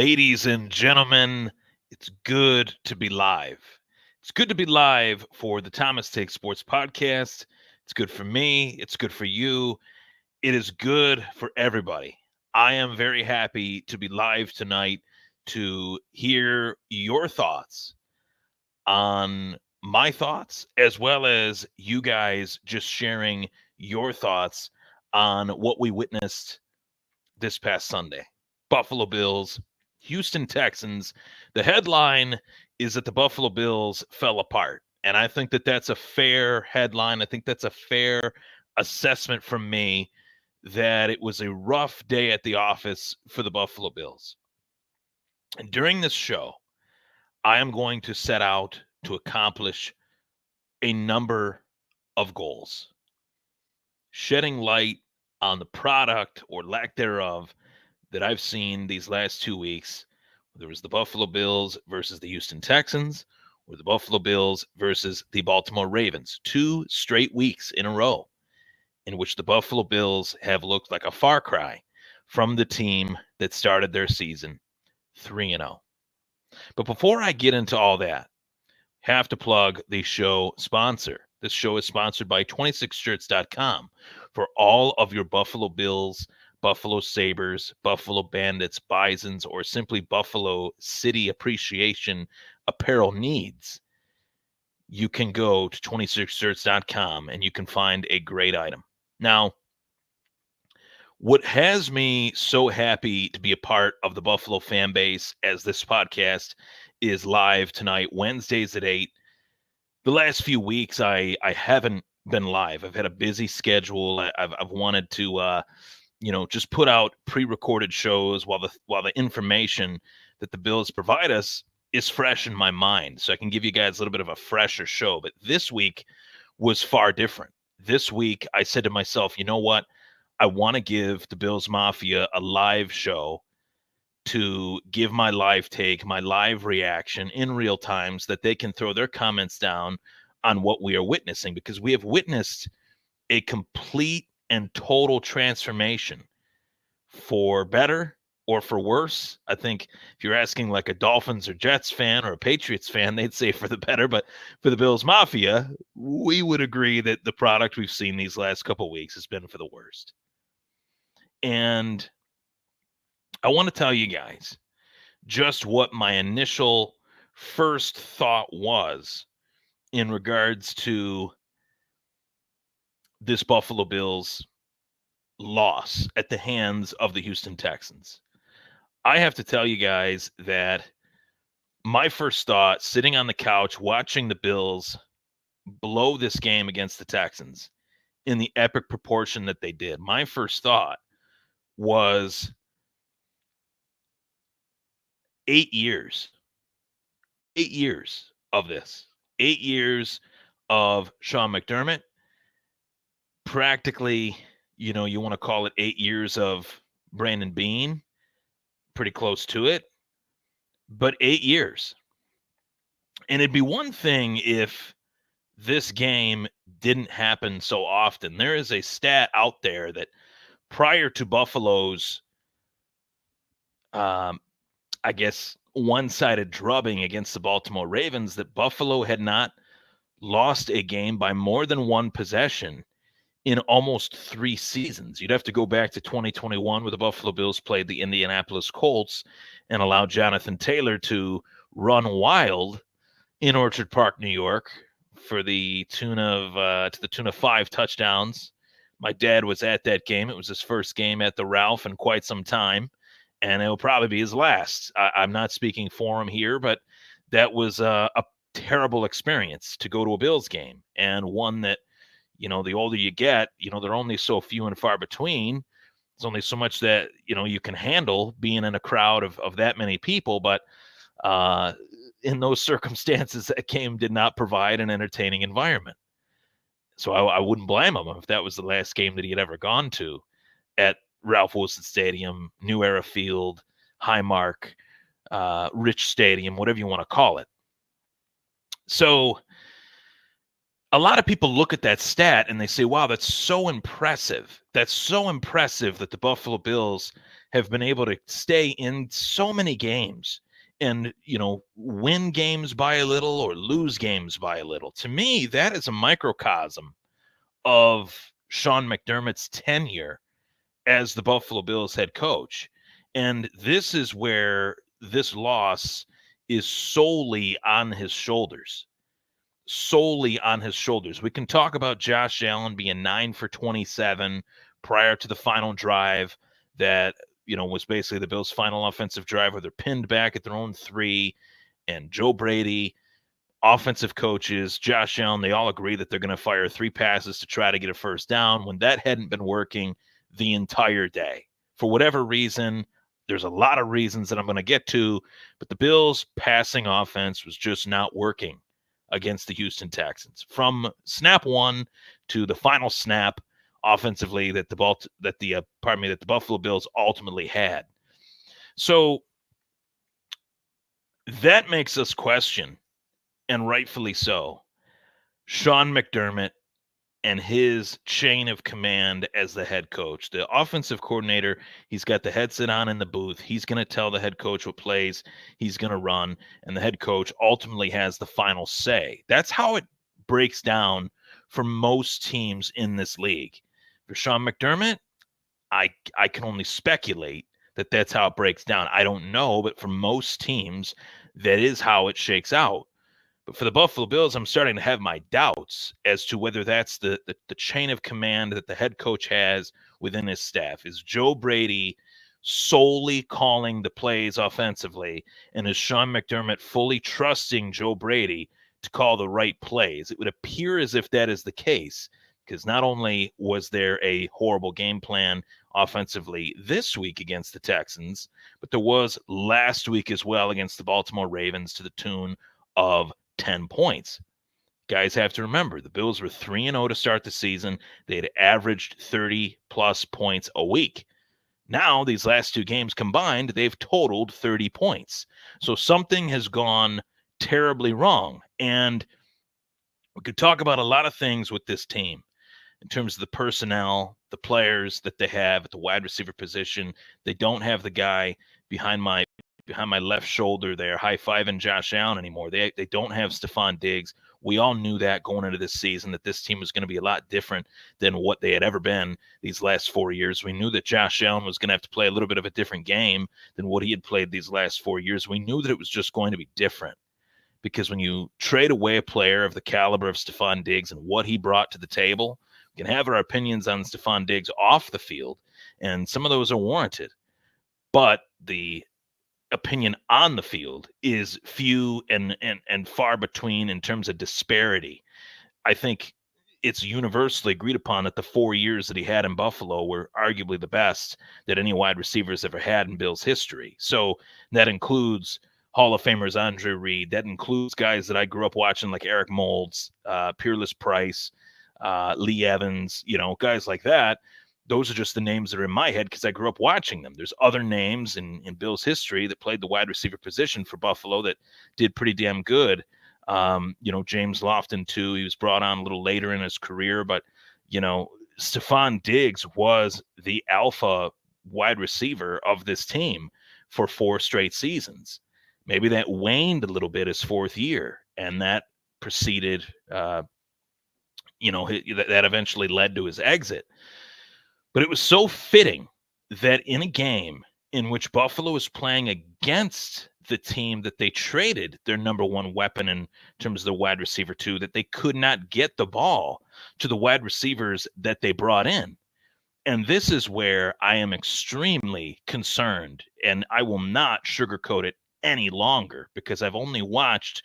Ladies and gentlemen, it's good to be live. It's good to be live for the Thomas Take Sports podcast. It's good for me. It's good for you. It is good for everybody. I am very happy to be live tonight to hear your thoughts on my thoughts, as well as you guys just sharing your thoughts on what we witnessed this past Sunday. Buffalo Bills, Houston Texans. The headline is that the Buffalo Bills fell apart. And I think that that's a fair headline. I think that's a fair assessment from me that it was a rough day at the office for the Buffalo Bills. And during this show, I am going to set out to accomplish a number of goals, shedding light on the product or lack thereof that I've seen these last 2 weeks. There was the Buffalo Bills versus the Houston Texans, or the Buffalo Bills versus the Baltimore Ravens. 2 straight weeks in a row in which the Buffalo Bills have looked like a far cry from the team that started their season 3-0. But before I get into all that, have to plug the show sponsor. This show is sponsored by 26shirts.com for all of your Buffalo Bills, Buffalo Sabres, Buffalo Bandits, Bisons, or simply Buffalo City appreciation apparel needs. You can go to 26shirts.com and you can find a great item. Now, what has me so happy to be a part of the Buffalo fan base as this podcast is live tonight, Wednesdays at 8. The last few weeks, I haven't been live. I've had a busy schedule. I've wanted to, just put out pre-recorded shows while the information that the Bills provide us is fresh in my mind, so I can give you guys a little bit of a fresher show. But this week was far different. This week, I said to myself, you know what? I want to give the Bills Mafia a live show to give my live take, my live reaction in real time so that they can throw their comments down on what we are witnessing, because we have witnessed a complete and total transformation for better or for worse. I think if you're asking like a Dolphins or Jets fan or a Patriots fan, they'd say for the better, but for the Bills Mafia, we would agree that the product we've seen these last couple of weeks has been for the worst. And I want to tell you guys just what my initial first thought was in regards to this Buffalo Bills loss at the hands of the Houston Texans. I have to tell you guys that my first thought, sitting on the couch watching the Bills blow this game against the Texans in the epic proportion that they did, my first thought was 8 years. 8 years of this. 8 years of Sean McDermott. Practically, you want to call it 8 years of Brandon Beane. Pretty close to it. But 8 years. And it'd be one thing if this game didn't happen so often. There is a stat out there that prior to Buffalo's I guess, one-sided drubbing against the Baltimore Ravens, that Buffalo had not lost a game by more than one possession in almost 3 seasons. You'd have to go back to 2021 where the Buffalo Bills played the Indianapolis Colts and allowed Jonathan Taylor to run wild in Orchard Park, New York, for the tune of 5 touchdowns. My dad was at that game. It was his first game at the Ralph in quite some time, and it will probably be his last. I'm not speaking for him here, but that was a terrible experience to go to a Bills game, and one that, the older you get, they're only so few and far between. There's only so much that, you can handle being in a crowd of that many people, but in those circumstances, that game did not provide an entertaining environment. So I wouldn't blame him if that was the last game that he had ever gone to at Ralph Wilson Stadium, New Era Field, Highmark, Rich Stadium, whatever you want to call it. So a lot of people look at that stat and they say, wow, that's so impressive. That's so impressive that the Buffalo Bills have been able to stay in so many games and, win games by a little or lose games by a little. To me, that is a microcosm of Sean McDermott's tenure as the Buffalo Bills head coach. And this is where this loss is solely on his shoulders. Solely on his shoulders. We can talk about Josh Allen being 9 for 27 prior to the final drive that, was basically the Bills' final offensive drive where they're pinned back at their own 3, and Joe Brady, offensive coaches, Josh Allen, they all agree that they're going to fire 3 passes to try to get a first down when that hadn't been working the entire day. For whatever reason, there's a lot of reasons that I'm going to get to, but the Bills' passing offense was just not working against the Houston Texans. From snap 1 to the final snap offensively that the Buffalo Bills ultimately had. So that makes us question, and rightfully so, Sean McDermott and his chain of command as the head coach. The offensive coordinator, he's got the headset on in the booth. He's going to tell the head coach what plays he's going to run, and the head coach ultimately has the final say. That's how it breaks down for most teams in this league. For Sean McDermott, I can only speculate that that's how it breaks down. I don't know, but for most teams, that is how it shakes out. But for the Buffalo Bills, I'm starting to have my doubts as to whether that's the chain of command that the head coach has within his staff. Is Joe Brady solely calling the plays offensively, and is Sean McDermott fully trusting Joe Brady to call the right plays? It would appear as if that is the case, because not only was there a horrible game plan offensively this week against the Texans, but there was last week as well against the Baltimore Ravens to the tune of 10 points. Guys have to remember, the Bills were 3-0 to start the season. They had averaged 30-plus points a week. Now, these last 2 games combined, they've totaled 30 points. So something has gone terribly wrong. And we could talk about a lot of things with this team in terms of the personnel, the players that they have at the wide receiver position. They don't have the guy behind my left shoulder there, high-fiving Josh Allen anymore. They don't have Stephon Diggs. We all knew that going into this season, that this team was going to be a lot different than what they had ever been these last 4 years. We knew that Josh Allen was going to have to play a little bit of a different game than what he had played these last 4 years. We knew that it was just going to be different, because when you trade away a player of the caliber of Stephon Diggs and what he brought to the table, we can have our opinions on Stephon Diggs off the field, and some of those are warranted. But the opinion on the field is few and far between in terms of disparity. I think it's universally agreed upon that the 4 years that he had in Buffalo were arguably the best that any wide receivers ever had in Bills history. So that includes Hall of Famers Andre Reed. That includes guys that I grew up watching like Eric Moulds, Peerless Price, Lee Evans, guys like that. Those are just the names that are in my head because I grew up watching them. There's other names in Bill's history that played the wide receiver position for Buffalo that did pretty damn good. James Lofton, too. He was brought on a little later in his career, but, Stephon Diggs was the alpha wide receiver of this team for 4 straight seasons. Maybe that waned a little bit his 4th year, and that preceded, that eventually led to his exit. But it was so fitting that in a game in which Buffalo was playing against the team that they traded their number 1 weapon in terms of the wide receiver to, that they could not get the ball to the wide receivers that they brought in. And this is where I am extremely concerned, and I will not sugarcoat it any longer, because I've only watched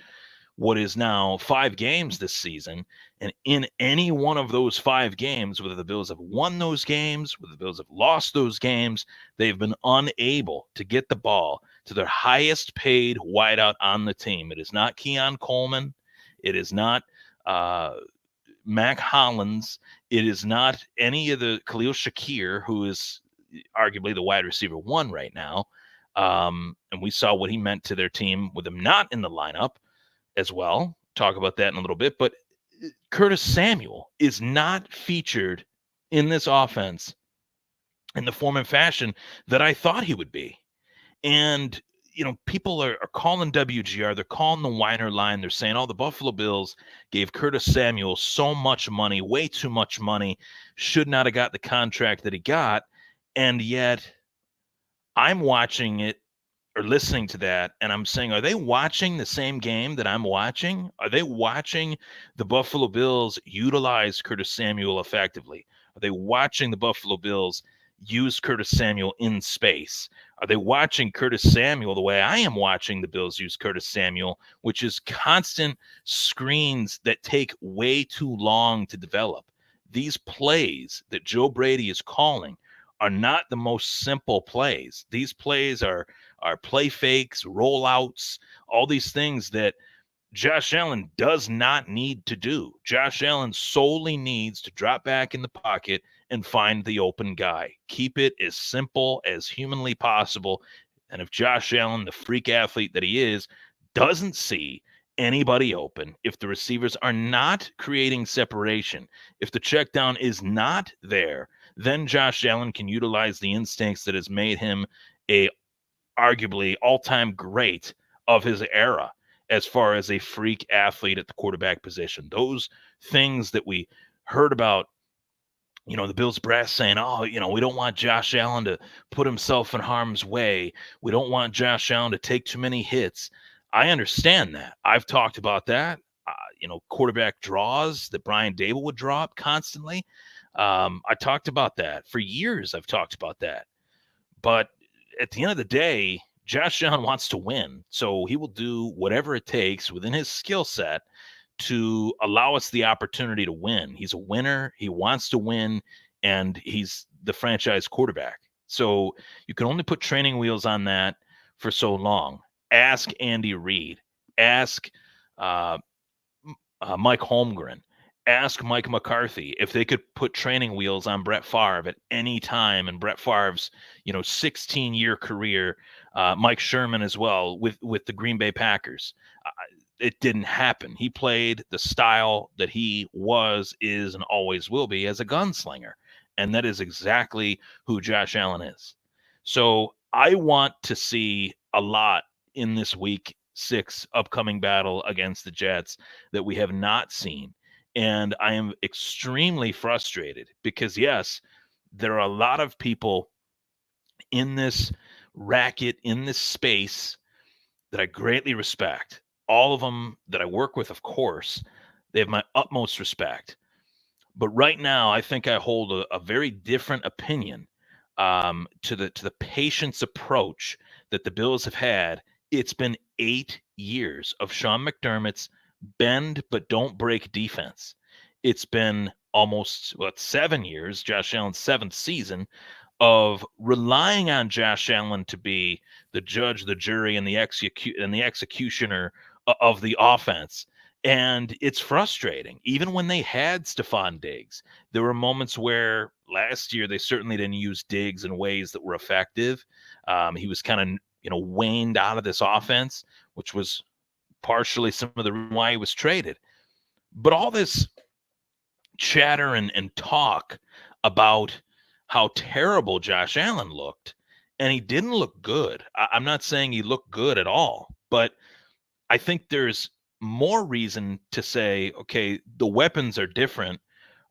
what is now 5 games this season. And in any one of those 5 games, whether the Bills have won those games, whether the Bills have lost those games, they've been unable to get the ball to their highest paid wideout on the team. It is not Keon Coleman. It is not Mac Hollins. It is not any of the Khalil Shakir, who is arguably the wide receiver 1 right now. And we saw what he meant to their team with him not in the lineup as well. Talk about that in a little bit. But Curtis Samuel is not featured in this offense in the form and fashion that I thought he would be. And, people are calling WGR, they're calling the Weiner line. They're saying, oh, the Buffalo Bills gave Curtis Samuel so much money, way too much money, should not have got the contract that he got. And yet I'm watching it or listening to that, and I'm saying, are they watching the same game that I'm watching? Are they watching the Buffalo Bills utilize Curtis Samuel effectively? Are they watching the Buffalo Bills use Curtis Samuel in space? Are they watching Curtis Samuel the way I am watching the Bills use Curtis Samuel, which is constant screens that take way too long to develop? These plays that Joe Brady is calling are not the most simple plays. These plays are play fakes, rollouts, all these things that Josh Allen does not need to do. Josh Allen solely needs to drop back in the pocket and find the open guy. Keep it as simple as humanly possible. And if Josh Allen, the freak athlete that he is, doesn't see anybody open, if the receivers are not creating separation, if the check down is not there, then Josh Allen can utilize the instincts that has made him a arguably all-time great of his era as far as a freak athlete at the quarterback position. Those things that we heard about, the Bills brass saying, oh, we don't want Josh Allen to put himself in harm's way. We don't want Josh Allen to take too many hits. I understand that. I've talked about that. Quarterback draws that Brian Dable would draw up constantly. I talked about that for years. I've talked about that. But at the end of the day, Josh Allen wants to win. So he will do whatever it takes within his skill set to allow us the opportunity to win. He's a winner. He wants to win, and he's the franchise quarterback. So you can only put training wheels on that for so long. Ask Andy Reid. Ask Mike Holmgren. Ask Mike McCarthy if they could put training wheels on Brett Favre at any time in Brett Favre's, 16-year career. Mike Sherman as well with the Green Bay Packers. It didn't happen. He played the style that he was, is, and always will be as a gunslinger. And that is exactly who Josh Allen is. So I want to see a lot in this week 6 upcoming battle against the Jets that we have not seen. And I am extremely frustrated because, yes, there are a lot of people in this racket, in this space that I greatly respect. All of them that I work with, of course, they have my utmost respect. But right now, I think I hold a very different opinion to the patience approach that the Bills have had. It's been 8 years of Sean McDermott's bend but don't break defense. It's been almost 7 years, Josh Allen's 7th season, of relying on Josh Allen to be the judge, the jury, and the executioner of the offense. And it's frustrating. Even when they had Stephon Diggs, there were moments where last year they certainly didn't use Diggs in ways that were effective. He was kind of, waned out of this offense, which was partially some of the reason why he was traded. But all this chatter and talk about how terrible Josh Allen looked, and he didn't look good. I'm not saying he looked good at all, but I think there's more reason to say, okay, the weapons are different.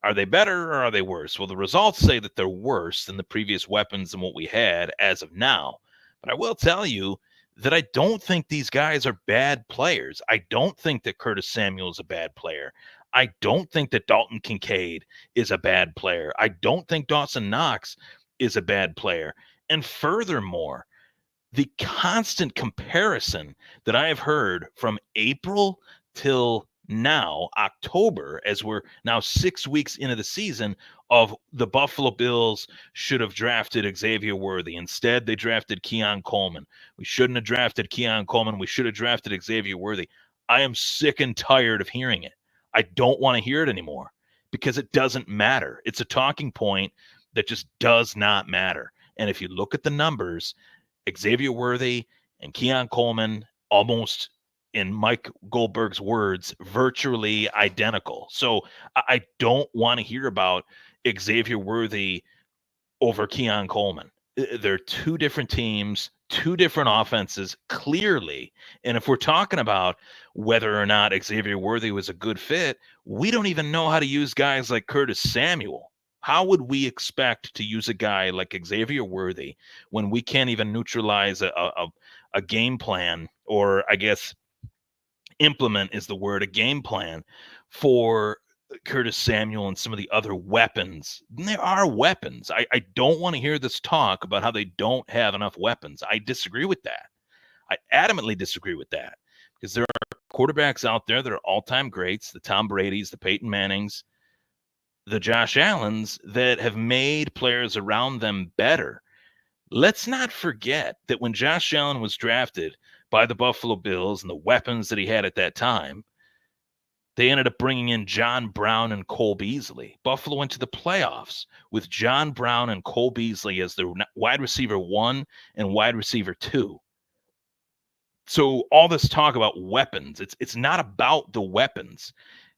Are they better or are they worse? Well, the results say that they're worse than the previous weapons and what we had as of now. But I will tell you that I don't think these guys are bad players. I don't think that Curtis Samuel is a bad player. I don't think that Dalton Kincaid is a bad player. I don't think Dawson Knox is a bad player. And furthermore, the constant comparison that I have heard from April till now, October, as we're now 6 weeks into the season, of the Buffalo Bills should have drafted Xavier Worthy. Instead, they drafted Keon Coleman. We shouldn't have drafted Keon Coleman. We should have drafted Xavier Worthy. I am sick and tired of hearing it. I don't want to hear it anymore because it doesn't matter. It's a talking point that just does not matter. And if you look at the numbers, Xavier Worthy and Keon Coleman almost in Mike Goldberg's words, virtually identical. So I don't want to hear about Xavier Worthy over Keon Coleman. They're two different teams, two different offenses, clearly. And if we're talking about whether or not Xavier Worthy was a good fit, we don't even know how to use guys like Curtis Samuel. How would we expect to use a guy like Xavier Worthy when we can't even neutralize a game plan, or I guess implement is the word, a game plan for Curtis Samuel and some of the other weapons? And there are weapons. I don't want to hear this talk about how they don't have enough weapons. I disagree with that. I adamantly disagree with that, because there are quarterbacks out there that are all-time greats, the Tom Brady's, the Peyton Mannings, the Josh Allens, that have made players around them better. Let's not forget that when Josh Allen was drafted by the Buffalo Bills and the weapons that he had at that time, they ended up bringing in John Brown and Cole Beasley. Buffalo went to the playoffs with John Brown and Cole Beasley as the wide receiver 1 and wide receiver 2. So all this talk about weapons, it's not about the weapons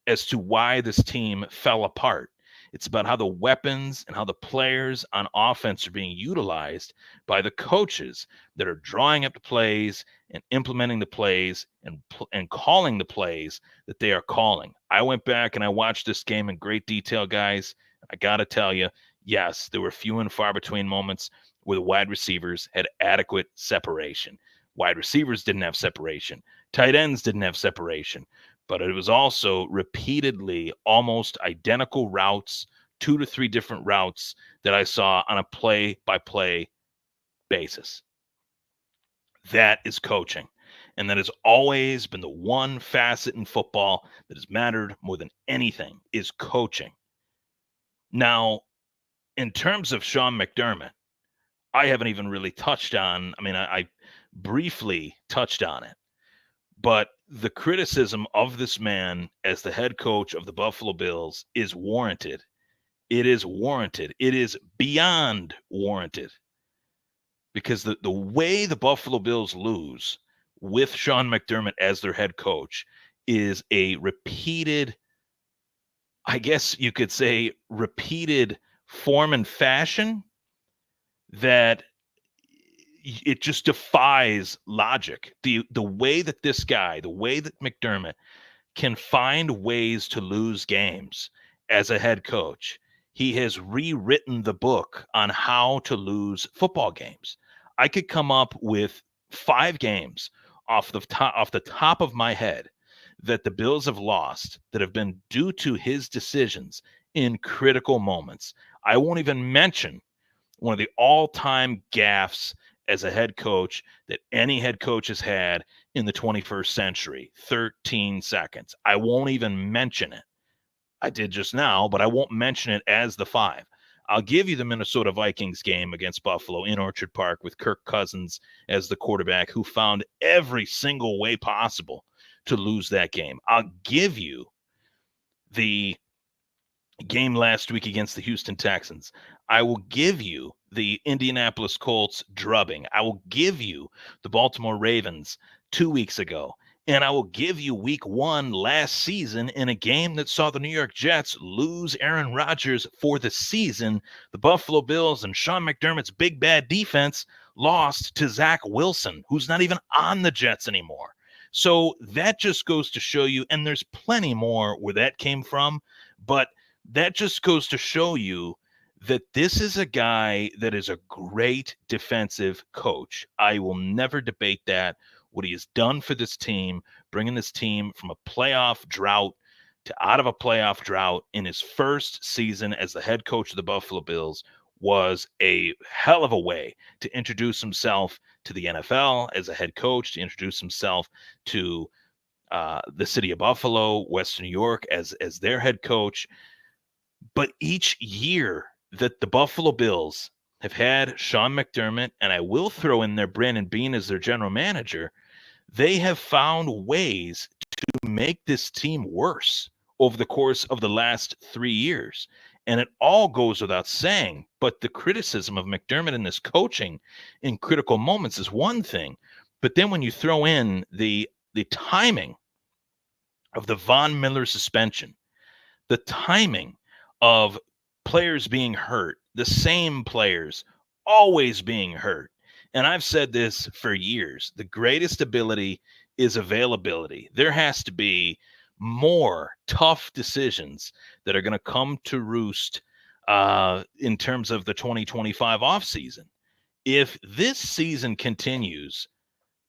as to why this team fell apart. It's about how the weapons and how the players on offense are being utilized by the coaches that are drawing up the plays and implementing the plays and calling the plays that they are calling. I went back and I watched this game in great detail, guys. I got to tell you, yes, there were few and far between moments where the wide receivers had adequate separation. Wide receivers didn't have separation. Tight ends didn't have separation. But it was also repeatedly almost identical routes, 2 to 3 different routes that I saw on a play-by-play basis. That is coaching. And that has always been the one facet in football that has mattered more than anything, is coaching. Now, in terms of Sean McDermott, I haven't even really touched on, I briefly touched on it. But the criticism of this man as the head coach of the Buffalo Bills is warranted. It is warranted. It is beyond warranted. Because the way the Buffalo Bills lose with Sean McDermott as their head coach is a repeated, I guess you could say, repeated form and fashion that it just defies logic. The way that this guy, the way that McDermott can find ways to lose games as a head coach, he has rewritten the book on how to lose football games. I could come up with 5 games off the top of my head that the Bills have lost that have been due to his decisions in critical moments. I won't even mention one of the all-time gaffes as a head coach that any head coach has had in the 21st century, 13 seconds. I won't even mention it. I did just now, but I won't mention it as the 5. I'll give you the Minnesota Vikings game against Buffalo in Orchard Park with Kirk Cousins as the quarterback, who found every single way possible to lose that game. I'll give you the game last week against the Houston Texans. I will give you the Indianapolis Colts drubbing. I will give you the Baltimore Ravens 2 weeks ago. And I will give you week 1 last season in a game that saw the New York Jets lose Aaron Rodgers for the season. The Buffalo Bills and Sean McDermott's big bad defense lost to Zach Wilson, who's not even on the Jets anymore. So that just goes to show you, and there's plenty more where that came from, but that just goes to show you that this is a guy that is a great defensive coach. I will never debate that. What he has done for this team, bringing this team from a playoff drought to out of a playoff drought in his first season as the head coach of the Buffalo Bills, was a hell of a way to introduce himself to the NFL as a head coach, to introduce himself to the city of Buffalo, Western New York as their head coach. But each year that the Buffalo Bills have had Sean McDermott, and I will throw in there Brandon Beane as their general manager, they have found ways to make this team worse over the course of the last 3 years. And it all goes without saying, but the criticism of McDermott in this coaching in critical moments is one thing. But then when you throw in the the timing of the Von Miller suspension, the timing of players being hurt, the same players always being hurt. And I've said this for years. The greatest ability is availability. There has to be more tough decisions that are going to come to roost in terms of the 2025 offseason. If this season continues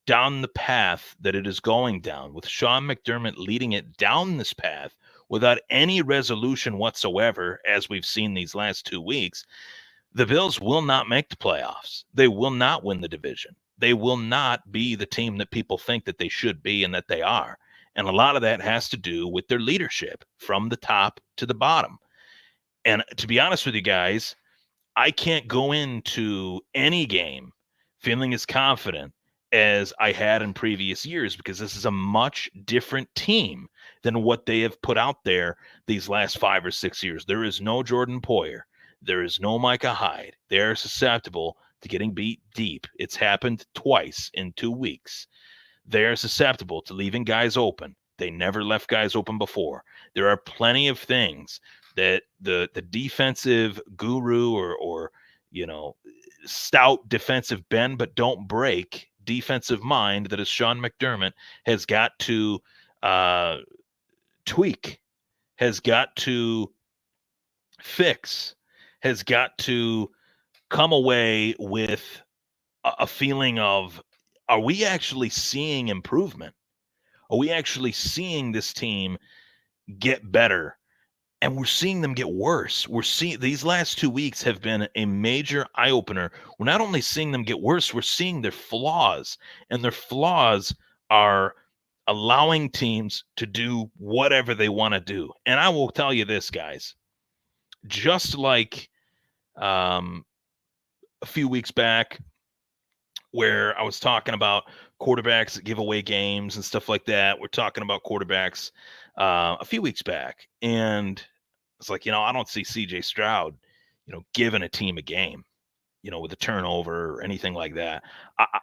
down the path that it is going down, with Sean McDermott leading it down this path without any resolution whatsoever, as we've seen these last 2 weeks, the Bills will not make the playoffs. They will not win the division. They will not be the team that people think that they should be and that they are. And a lot of that has to do with their leadership from the top to the bottom. And to be honest with you guys, I can't go into any game feeling as confident as I had in previous years, because this is a much different team than what they have put out there these last 5 or 6 years. There is no Jordan Poyer. There is no Micah Hyde. They're susceptible to getting beat deep. It's happened twice in 2 weeks. They're susceptible to leaving guys open. They never left guys open before. There are plenty of things that the defensive guru or stout defensive bend but don't break defensive mind that is Sean McDermott has got to tweak, has got to fix, has got to come away with a feeling of, are we actually seeing improvement? Are we actually seeing this team get better? And we're seeing them get worse. We're seeing these last 2 weeks have been a major eye-opener. We're not only seeing them get worse, we're seeing their flaws. And their flaws are allowing teams to do whatever they want to do. And I will tell you this, guys. Just like a few weeks back, where I was talking about quarterbacks that give away games and stuff like that. We're talking about quarterbacks a few weeks back. And it's like, I don't see CJ Stroud, giving a team a game, with a turnover or anything like that.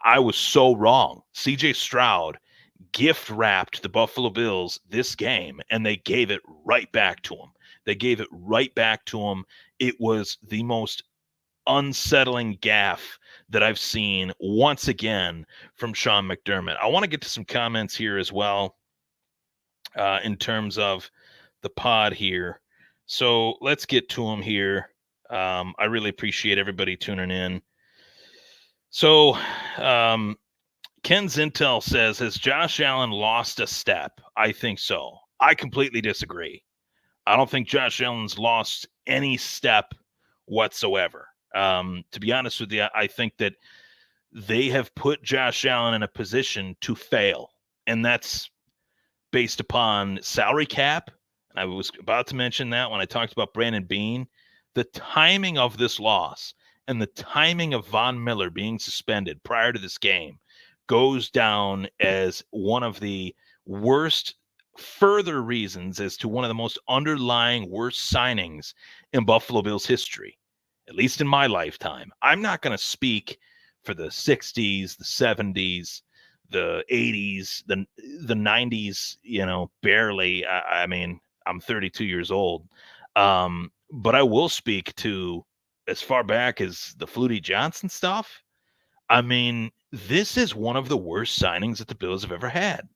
I was so wrong. CJ Stroud gift wrapped the Buffalo Bills this game, and they gave it right back to him. It was the most unsettling gaffe that I've seen once again from Sean McDermott. I want to get to some comments here as well in terms of the pod here. So let's get to them here. I really appreciate everybody tuning in. So Ken Zintel says, has Josh Allen lost a step? I think so. I completely disagree. I don't think Josh Allen's lost any step whatsoever. To be honest with you, I think that they have put Josh Allen in a position to fail, and that's based upon salary cap. And I was about to mention that when I talked about Brandon Beane. The timing of this loss and the timing of Von Miller being suspended prior to this game goes down as one of the worst further reasons as to one of the most underlying worst signings in Buffalo Bills history, at least in my lifetime. I'm not going to speak for the 60s, the 70s, the 80s, the 90s, barely. I mean, I'm 32 years old. But I will speak to as far back as the Flutie Johnson stuff. I mean, this is one of the worst signings that the Bills have ever had.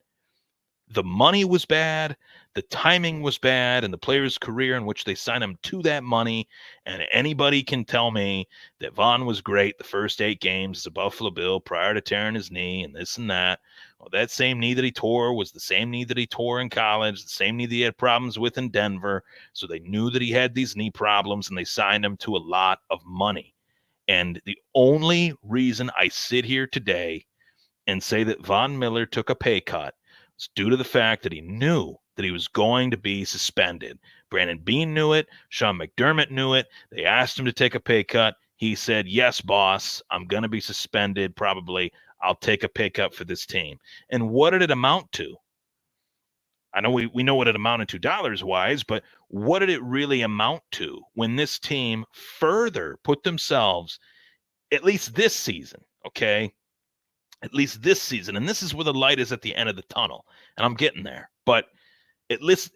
The money was bad, the timing was bad, and the player's career in which they signed him to that money. And anybody can tell me that Von was great the first 8 games as a Buffalo Bill prior to tearing his knee and this and that. Well, that same knee that he tore was the same knee that he tore in college, the same knee that he had problems with in Denver. So they knew that he had these knee problems, and they signed him to a lot of money. And the only reason I sit here today and say that Von Miller took a pay cut was due to the fact that he knew that he was going to be suspended. Brandon Beane knew it. Sean McDermott knew it. They asked him to take a pay cut. He said, yes, boss, I'm going to be suspended probably. I'll take a pay cut for this team. And what did it amount to? I know we know what it amounted to dollars-wise, but what did it really amount to when this team further put themselves, at least this season, okay, at least this season, and this is where the light is at the end of the tunnel, and I'm getting there. But at least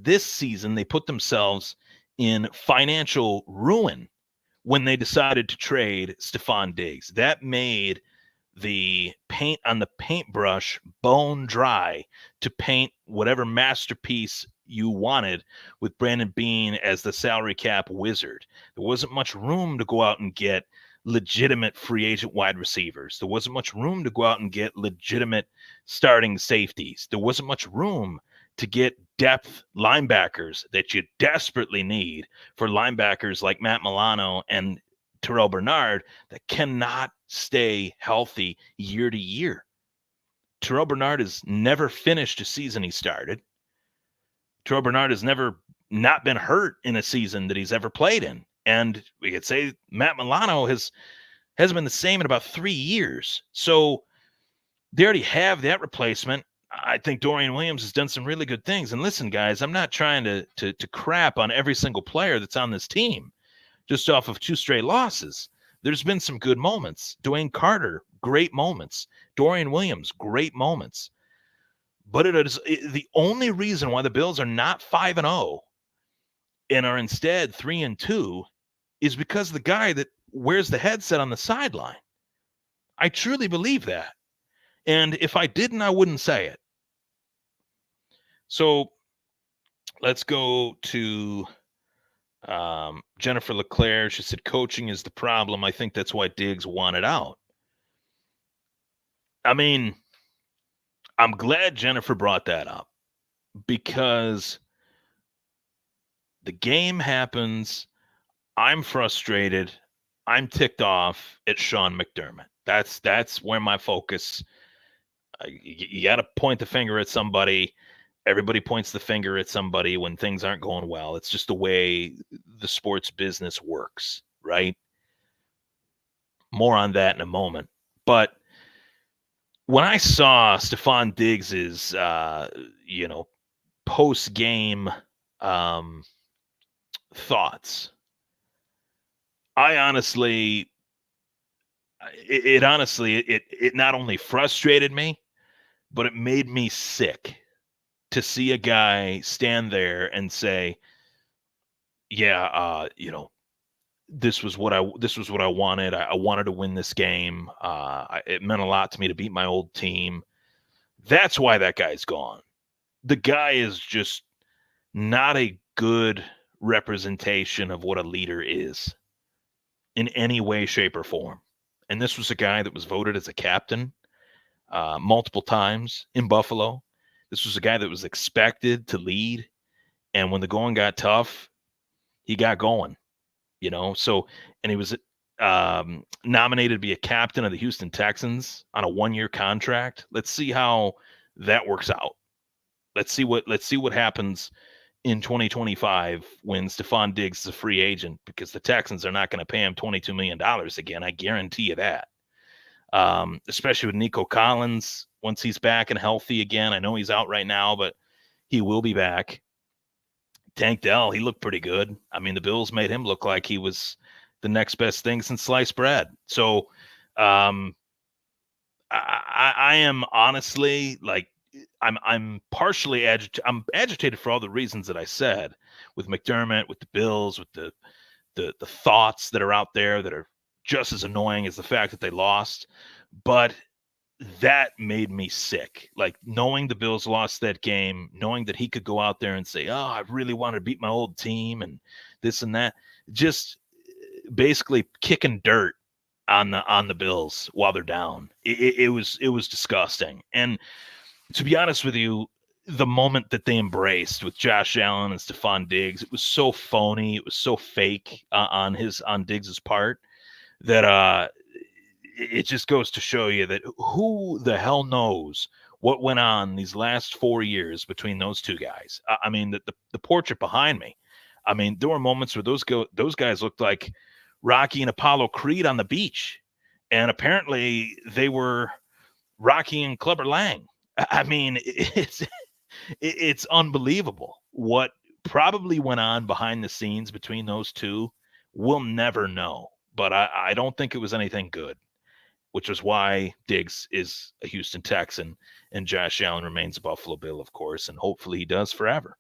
this season, they put themselves in financial ruin when they decided to trade Stephon Diggs. That made the paint on the paintbrush bone dry to paint whatever masterpiece you wanted with Brandon Beane as the salary cap wizard. There wasn't much room to go out and get legitimate free agent wide receivers. There wasn't much room to go out and get legitimate starting safeties. There wasn't much room to get depth linebackers that you desperately need for linebackers like Matt Milano and Terrell Bernard that cannot stay healthy year to year. Terrell Bernard has never finished a season he started. Terrell Bernard has never not been hurt in a season that he's ever played in. And we could say Matt Milano hasn't been the same in about 3 years. So they already have that replacement. I think Dorian Williams has done some really good things. And listen, guys, I'm not trying to crap on every single player that's on this team just off of 2 straight losses. There's been some good moments. Dwayne Carter, great moments. Dorian Williams, great moments. But it is the only reason why the Bills are not 5-0 and are instead 3-2 is because the guy that wears the headset on the sideline. I truly believe that. And if I didn't, I wouldn't say it. So let's go to Jennifer LeClaire. She said, coaching is the problem. I think that's why Diggs wanted out. I mean, I'm glad Jennifer brought that up because the game happens. I'm frustrated. I'm ticked off at Sean McDermott. That's where my focus. You got to point the finger at somebody. Everybody points the finger at somebody when things aren't going well. It's just the way the sports business works, right? More on that in a moment. But when I saw Stephon Diggs's, post-game thoughts, I honestly, it not only frustrated me, but it made me sick to see a guy stand there and say, yeah, this was what I wanted. I wanted to win this game. It meant a lot to me to beat my old team. That's why that guy's gone. The guy is just not a good representation of what a leader is in any way, shape, or form. And this was a guy that was voted as a captain multiple times in Buffalo. This was a guy that was expected to lead. And when the going got tough, he got going, So, and he was nominated to be a captain of the Houston Texans on a 1-year contract. Let's see how that works out. Let's see what happens in 2025 when Stephon Diggs is a free agent, because the Texans are not going to pay him $22 million again. I guarantee you that. Especially with Nico Collins, once he's back and healthy again. I know he's out right now, but he will be back. Tank Dell, he looked pretty good. I mean, the Bills made him look like he was the next best thing since sliced bread. So I am honestly like, I'm partially agitated. I'm agitated for all the reasons that I said, with McDermott, with the Bills, with the thoughts that are out there that are just as annoying as the fact that they lost. But that made me sick. Like, knowing the Bills lost that game, knowing that he could go out there and say, oh, I really wanted to beat my old team and this and that, just basically kicking dirt on the Bills while they're down. It was disgusting. And to be honest with you, the moment that they embraced with Josh Allen and Stephon Diggs, it was so phony. It was so fake on Diggs's part that it just goes to show you that who the hell knows what went on these last 4 years between those two guys. I mean, the portrait behind me. I mean, there were moments where those guys looked like Rocky and Apollo Creed on the beach, and apparently they were Rocky and Clubber Lang. I mean, it's unbelievable what probably went on behind the scenes between those two. We'll never know, but I don't think it was anything good. which is why Diggs is a Houston Texan and Josh Allen remains a Buffalo Bill, of course, and hopefully he does forever.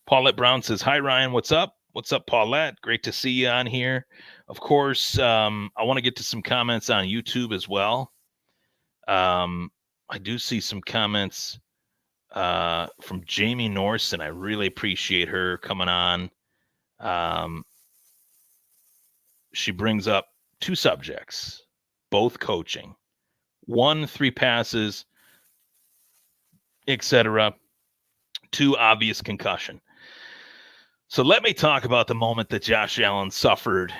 Paulette Brown says, "Hi, Ryan. What's up? What's up, Paulette? Great to see you on here." Of course, I want to get to some comments on YouTube as well. I do see some comments from Jamie Norson. I really appreciate her coming on. She brings up two subjects, both coaching. 1, 3 passes, etc. 2, obvious concussion. So let me talk about the moment that Josh Allen suffered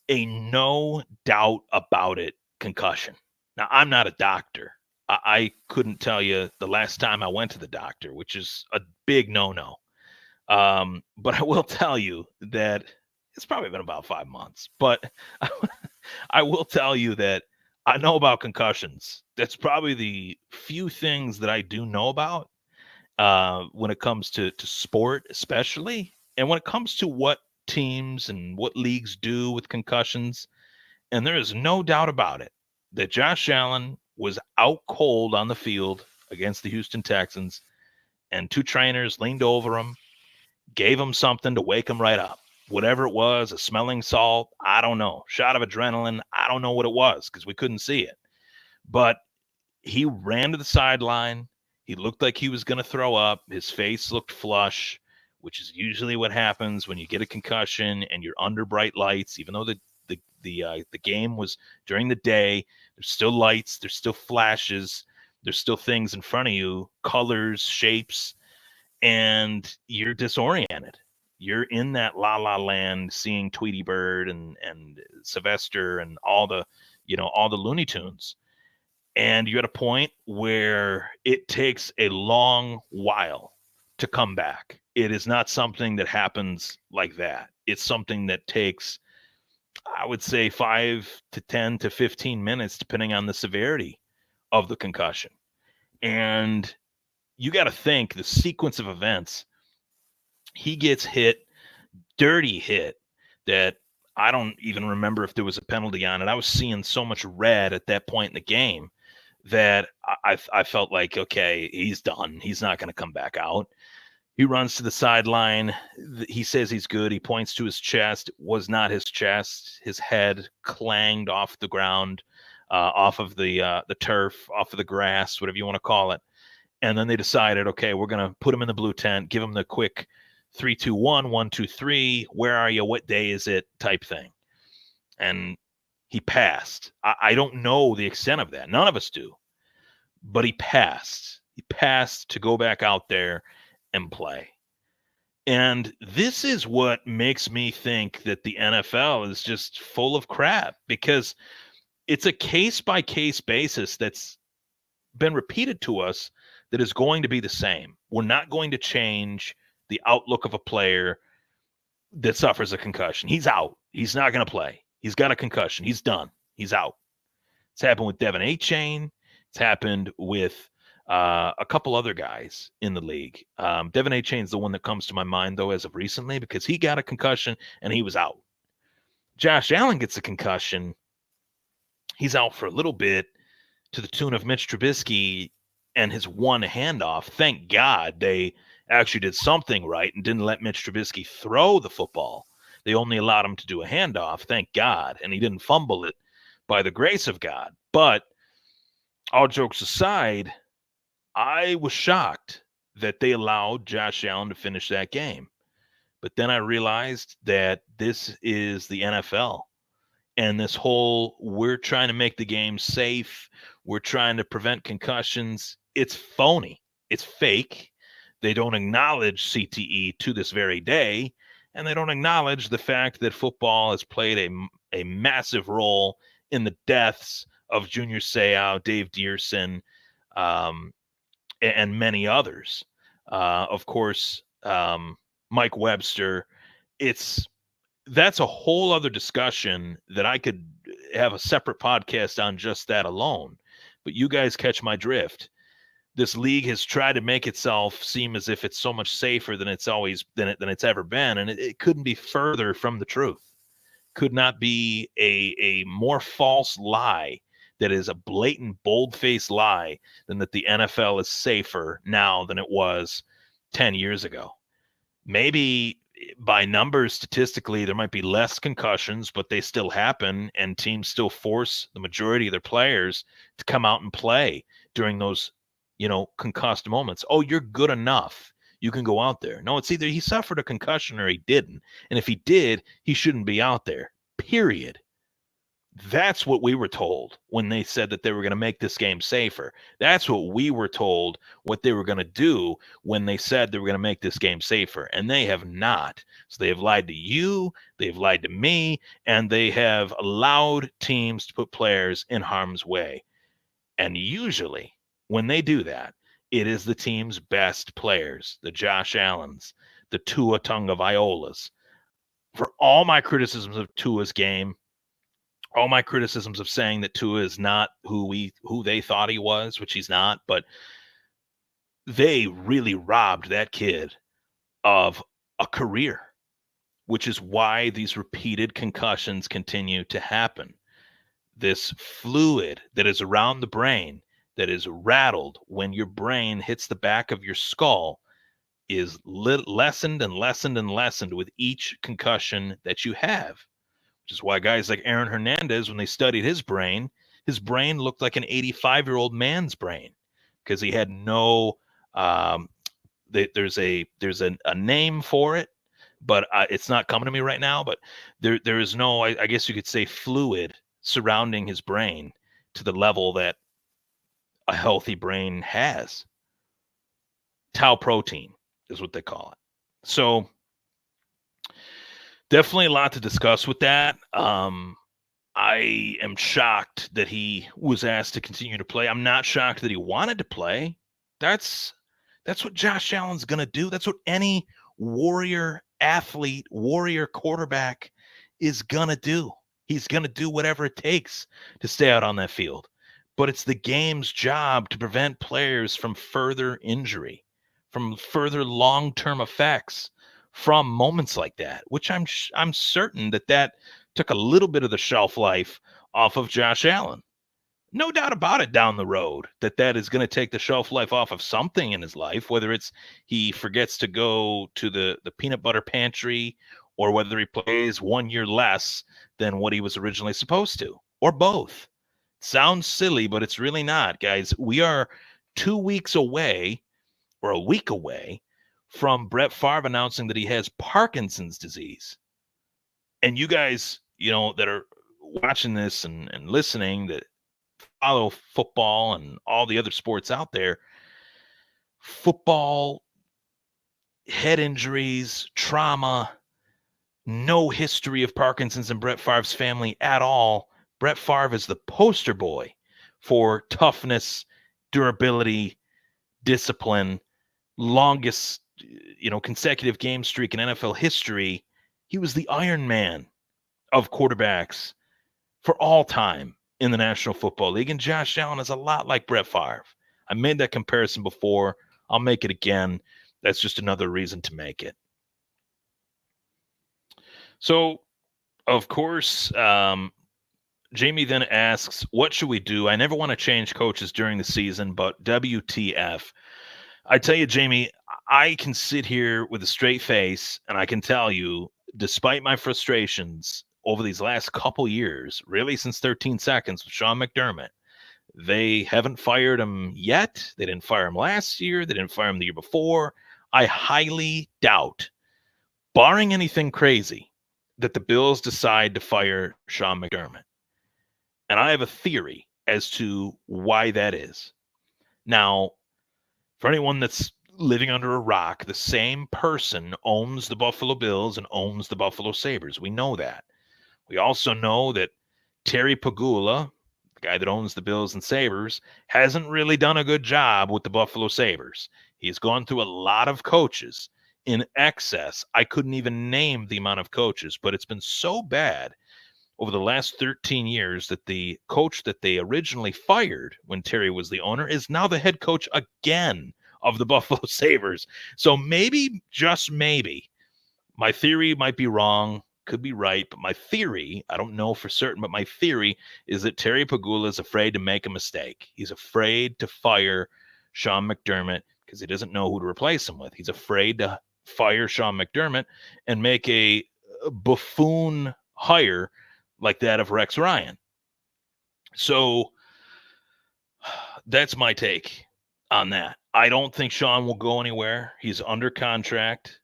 a no doubt about it concussion. Now, I'm not a doctor. I couldn't tell you the last time I went to the doctor, which is a big no-no. But I will tell you that it's probably been about 5 months. But I will tell you that I know about concussions. That's probably the few things that I do know about when it comes to sport, especially, and when it comes to what teams and what leagues do with concussions. And there is no doubt about it that Josh Allen was out cold on the field against the Houston Texans, and 2 trainers leaned over him, gave him something to wake him right up. Whatever it was, a smelling salt, I don't know. Shot of adrenaline, I don't know what it was because we couldn't see it. But he ran to the sideline. He looked like he was going to throw up. His face looked flush, which is usually what happens when you get a concussion and you're under bright lights. Even though the game was during the day, there's still lights, there's still flashes, there's still things in front of you, colors, shapes, and you're disoriented. You're in that la la land, seeing Tweety Bird and Sylvester and all the Looney Tunes. And you're at a point where it takes a long while to come back. It is not something that happens like that. It's something that takes, I would say, 5 to 10 to 15 minutes, depending on the severity of the concussion. And you got to think the sequence of events. He gets hit, dirty hit, that I don't even remember if there was a penalty on it. I was seeing so much red at that point in the game that I felt like, okay, he's done. He's not going to come back out. He runs to the sideline. He says he's good. He points to his chest. It was not his chest. His head clanged off the ground, off of the turf, off of the grass, whatever you want to call it. And then they decided, okay, we're going to put him in the blue tent, give him the quick 3, 2, 1, 1, 2, 3. Where are you? What day is it? Type thing. And he passed. I don't know the extent of that. None of us do. But he passed. He passed to go back out there and play. And this is what makes me think that the NFL is just full of crap, because it's a case-by-case basis that's been repeated to us that is going to be the same. We're not going to change the outlook of a player that suffers a concussion. He's out. He's not going to play. He's got a concussion. He's done. He's out. It's happened with Devin Achane. It's happened with a couple other guys in the league. Devin Achane's the one that comes to my mind, though, as of recently, because he got a concussion and he was out. Josh Allen gets a concussion. He's out for a little bit, to the tune of Mitch Trubisky and his one handoff. Thank God they actually did something right and didn't let Mitch Trubisky throw the football. They only allowed him to do a handoff, thank God, and he didn't fumble it, by the grace of God. But all jokes aside, I was shocked that they allowed Josh Allen to finish that game. But then I realized that this is the NFL. And this whole, we're trying to make the game safe, we're trying to prevent concussions, it's phony. It's fake. They don't acknowledge CTE to this very day, and they don't acknowledge the fact that football has played a massive role in the deaths of Junior Seau, Dave Dearson, and many others. Of course, Mike Webster. That's a whole other discussion that I could have a separate podcast on, just that alone. But you guys catch my drift. This league has tried to make itself seem as if it's so much safer than it's ever been, and it couldn't be further from the truth. could not be a more false lie that is a blatant, bold-faced lie than that the NFL is safer now than it was 10 years ago. Maybe by numbers, statistically, there might be less concussions, but they still happen, and teams still force the majority of their players to come out and play during those, concussed moments. Oh, you're good enough. You can go out there. No, it's either he suffered a concussion or he didn't. And if he did, he shouldn't be out there, period. That's what we were told when they said that they were going to make this game safer. That's what we were told what they were going to do when they said they were going to make this game safer. And they have not. So they have lied to you, they've lied to me, and they have allowed teams to put players in harm's way. And usually when they do that, it is the team's best players, the Josh Allens, the Tua Tagovailoas. For all my criticisms of Tua's game, all my criticisms of saying that Tua is not who they thought he was, which he's not, but they really robbed that kid of a career, which is why these repeated concussions continue to happen. This fluid that is around the brain that is rattled when your brain hits the back of your skull is lessened and lessened and lessened with each concussion that you have. Which is why guys like Aaron Hernandez, when they studied his brain looked like an 85-year-old man's brain because he had no. There's a name for it, but it's not coming to me right now. But there is no, I guess you could say, fluid surrounding his brain to the level that a healthy brain has. Tau protein is what they call it. So definitely a lot to discuss with that. I am shocked that he was asked to continue to play. I'm not shocked that he wanted to play. That's what Josh Allen's going to do. That's what any warrior athlete, warrior quarterback is going to do. He's going to do whatever it takes to stay out on that field. But it's the game's job to prevent players from further injury, from further long-term effects from moments like that, which I'm certain that took a little bit of the shelf life off of Josh Allen. No doubt about it down the road that is going to take the shelf life off of something in his life, whether it's he forgets to go to the peanut butter pantry or whether he plays 1 year less than what he was originally supposed to, or both. Sounds silly, but it's really not, guys. We are 2 weeks away or a week away from Brett Favre announcing that he has Parkinson's disease. And you guys, that are watching this and listening, that follow football and all the other sports out there, football, head injuries, trauma, no history of Parkinson's in Brett Favre's family at all. Brett Favre is the poster boy for toughness, durability, discipline, longest consecutive game streak in NFL history. He was the Iron Man of quarterbacks for all time in the National Football League. And Josh Allen is a lot like Brett Favre. I made that comparison before. I'll make it again. That's just another reason to make it. So, of course, Jamie then asks, what should we do? I never want to change coaches during the season, but WTF. I tell you, Jamie, I can sit here with a straight face and I can tell you, despite my frustrations over these last couple years, really since 13 seconds with Sean McDermott, they haven't fired him yet. They didn't fire him last year. They didn't fire him the year before. I highly doubt, barring anything crazy, that the Bills decide to fire Sean McDermott. And I have a theory as to why that is. Now, for anyone that's living under a rock, the same person owns the Buffalo Bills and owns the Buffalo Sabres. We know that. We also know that Terry Pagula, the guy that owns the Bills and Sabres, hasn't really done a good job with the Buffalo Sabres. He's gone through a lot of coaches in excess. I couldn't even name the amount of coaches, but it's been so bad over the last 13 years that the coach that they originally fired when Terry was the owner is now the head coach again of the Buffalo Sabres. So maybe, just maybe, my theory might be wrong. could be right, but my theory, I don't know for certain, but my theory is that Terry Pagula is afraid to make a mistake. He's afraid to fire Sean McDermott because he doesn't know who to replace him with. He's afraid to fire Sean McDermott and make a buffoon hire like that of Rex Ryan. So that's my take on that. I don't think Sean will go anywhere. He's under contract.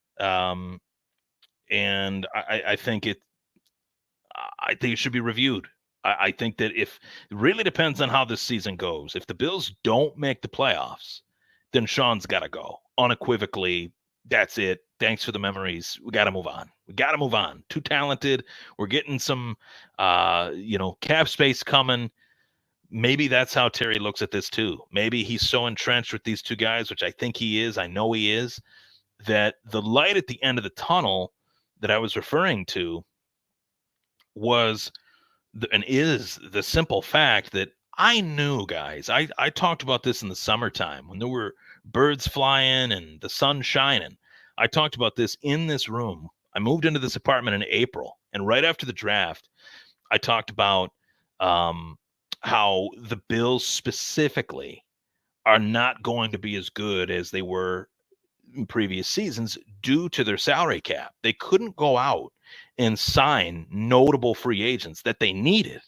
And I think it should be reviewed. I think that if it really depends on how this season goes. If the Bills don't make the playoffs, then Sean's got to go unequivocally. That's it. Thanks for the memories. We got to move on. Too talented. We're getting some, cap space coming. Maybe that's how Terry looks at this too. Maybe he's so entrenched with these two guys, which I think he is. I know he is, that the light at the end of the tunnel that I was referring to was and is the simple fact that I knew, guys, I talked about this in the summertime when there were birds flying and the sun shining. I talked about this in this room. I moved into this apartment in April, and right after the draft, I talked about how the Bills specifically are not going to be as good as they were in previous seasons due to their salary cap. They couldn't go out and sign notable free agents that they needed.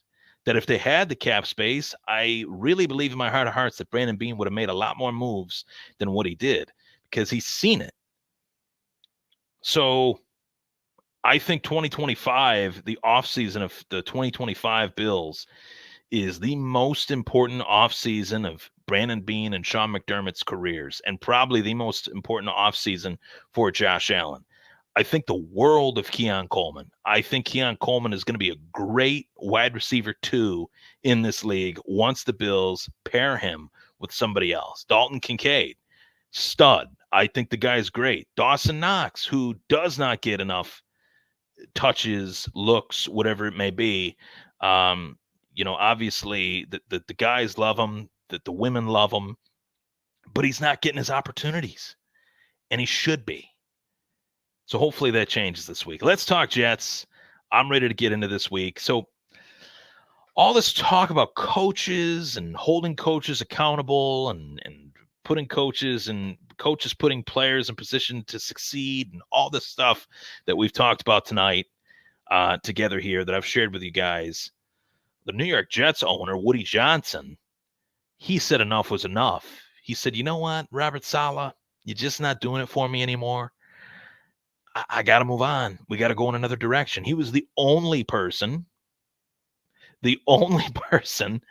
That if they had the cap space, I really believe in my heart of hearts that Brandon Beane would have made a lot more moves than what he did because he's seen it. So I think 2025, the offseason of the 2025 Bills, is the most important offseason of Brandon Beane and Sean McDermott's careers, and probably the most important offseason for Josh Allen. I think the world of Keon Coleman. I think Keon Coleman is going to be a great wide receiver 2 in this league once the Bills pair him with somebody else. Dalton Kincaid, stud. I think the guy's great. Dawson Knox, who does not get enough touches, looks, whatever it may be. Obviously the guys love him, that the women love him, but he's not getting his opportunities, and he should be. So hopefully that changes this week. Let's talk Jets. I'm ready to get into this week. So all this talk about coaches and holding coaches accountable and putting coaches putting players in position to succeed and all this stuff that we've talked about tonight together here that I've shared with you guys. The New York Jets owner, Woody Johnson, he said enough was enough. He said, you know what, Robert Saleh, you're just not doing it for me anymore. I got to move on. We got to go in another direction. He was the only person that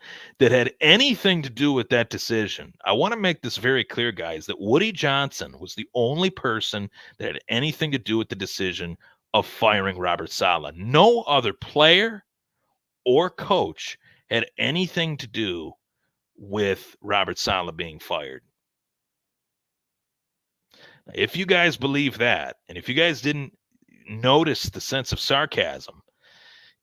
had anything to do with that decision. I want to make this very clear, guys, that Woody Johnson was the only person that had anything to do with the decision of firing Robert Saleh. No other player or coach had anything to do with Robert Saleh being fired. If you guys believe that, and if you guys didn't notice the sense of sarcasm,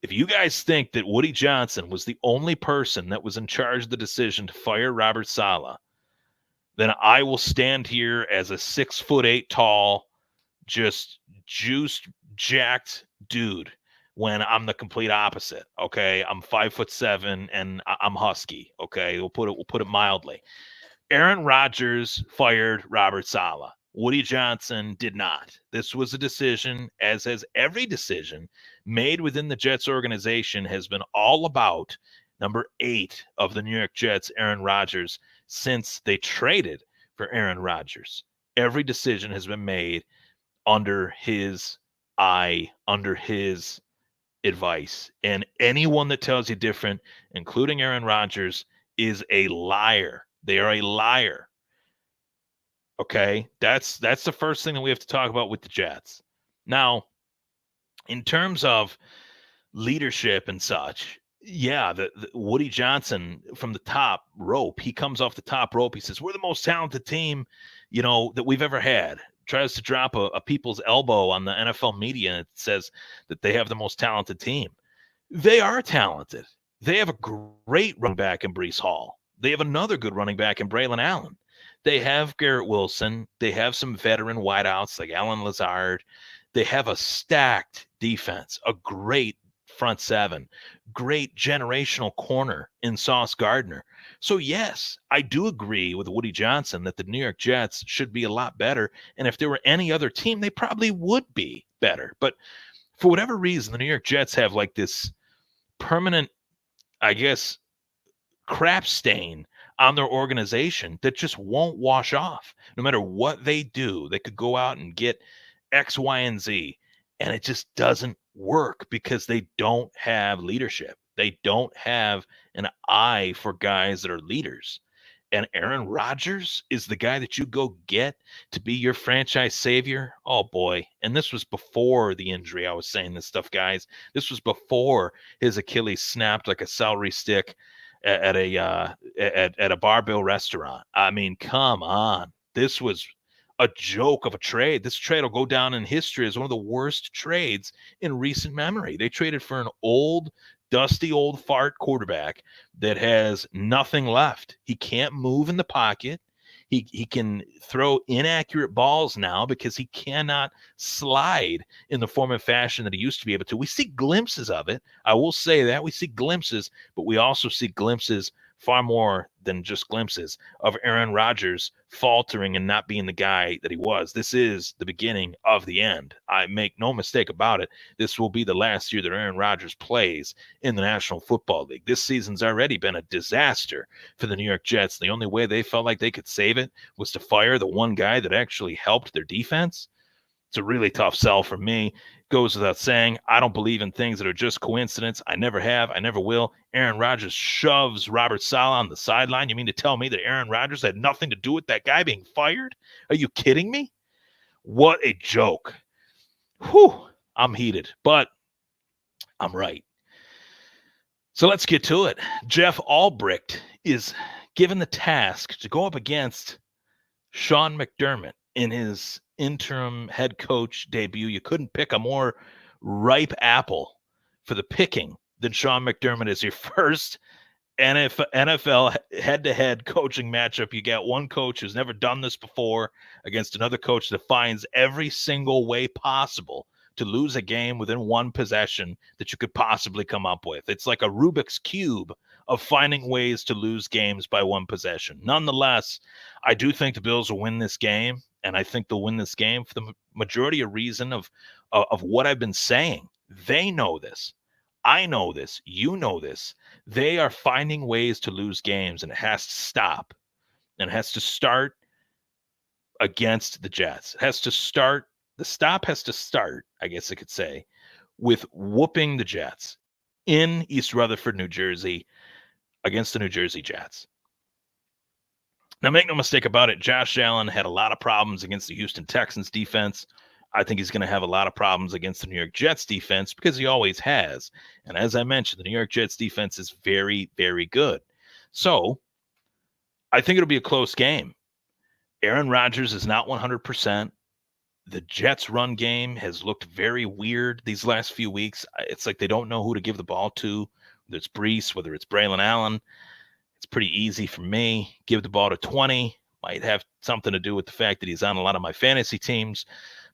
if you guys think that Woody Johnson was the only person that was in charge of the decision to fire Robert Saleh, then I will stand here as a 6'8" tall, just juiced, jacked dude when I'm the complete opposite. Okay, I'm 5'7" and I'm husky. Okay, we'll put it mildly. Aaron Rodgers fired Robert Saleh. Woody Johnson did not. This was a decision, as has every decision made within the Jets organization, has been all about number 8 of the New York Jets, Aaron Rodgers, since they traded for Aaron Rodgers. Every decision has been made under his eye, under his advice. And anyone that tells you different, including Aaron Rodgers, is a liar. They are a liar. Okay, that's the first thing that we have to talk about with the Jets. Now, in terms of leadership and such, yeah, the Woody Johnson from the top rope, he comes off the top rope. He says, we're the most talented team, that we've ever had. Tries to drop a people's elbow on the NFL media, and it says that they have the most talented team. They are talented. They have a great running back in Breece Hall. They have another good running back in Braylon Allen. They have Garrett Wilson. They have some veteran wideouts like Alan Lazard. They have a stacked defense, a great front seven, great generational corner in Sauce Gardner. So, yes, I do agree with Woody Johnson that the New York Jets should be a lot better. And if there were any other team, they probably would be better. But for whatever reason, the New York Jets have like this permanent, I guess, crap stain on their organization that just won't wash off. No matter what they do, they could go out and get X, Y, and Z, and it just doesn't work because they don't have leadership. They don't have an eye for guys that are leaders. And Aaron Rodgers is the guy that you go get to be your franchise savior. Oh boy. And this was before the injury. I was saying this stuff, guys. This was before his Achilles snapped like a celery stick at a barbell restaurant. I mean, come on. This was a joke of a trade. This trade will go down in history as one of the worst trades in recent memory. They traded for an old, dusty old fart quarterback that has nothing left. He can't move in the pocket. He can throw inaccurate balls now because he cannot slide in the form and fashion that he used to be able to. We see glimpses of it. I will say that. We see glimpses, but we also see glimpses, far more than just glimpses, of Aaron Rodgers faltering and not being the guy that he was. This is the beginning of the end. I make no mistake about it. This will be the last year that Aaron Rodgers plays in the National Football League. This season's already been a disaster for the New York Jets. The only way they felt like they could save it was to fire the one guy that actually helped their defense. It's a really tough sell for me. Goes without saying, I don't believe in things that are just coincidence. I never have. I never will. Aaron Rodgers shoves Robert Saleh on the sideline. You mean to tell me that Aaron Rodgers had nothing to do with that guy being fired? Are you kidding me? What a joke. Whew, I'm heated, but I'm right. So let's get to it. Jeff Albrecht is given the task to go up against Sean McDermott in his interim head coach debut. You couldn't pick a more ripe apple for the picking than Sean McDermott as your first NFL head-to-head coaching matchup. You got one coach who's never done this before against another coach that finds every single way possible to lose a game within one possession that you could possibly come up with. It's like a Rubik's Cube of finding ways to lose games by one possession. Nonetheless, I do think the Bills will win this game, and I think they'll win this game for the majority of reason of what I've been saying. They know this. I know this. You know this. They are finding ways to lose games, and it has to stop. And it has to start against the Jets. It has to start. The stop has to start, I guess I could say, with whooping the Jets in East Rutherford, New Jersey, against the New Jersey Jets. Now, make no mistake about it, Josh Allen had a lot of problems against the Houston Texans defense. I think he's going to have a lot of problems against the New York Jets defense because he always has. And as I mentioned, the New York Jets defense is very, very good. So I think it'll be a close game. Aaron Rodgers is not 100%. The Jets' run game has looked very weird these last few weeks. It's like they don't know who to give the ball to, whether it's Brees, whether it's Braylon Allen. It's pretty easy for me. Give the ball to 20. Might have something to do with the fact that he's on a lot of my fantasy teams.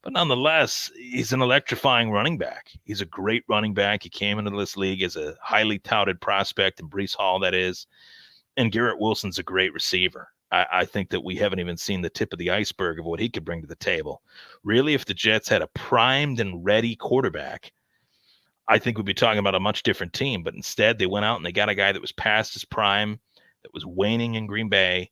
But nonetheless, he's an electrifying running back. He's a great running back. He came into this league as a highly touted prospect in Brees Hall, that is. And Garrett Wilson's a great receiver. I think that we haven't even seen the tip of the iceberg of what he could bring to the table. Really, if the Jets had a primed and ready quarterback, I think we'd be talking about a much different team. But instead, they went out and they got a guy that was past his prime, that was waning in Green Bay.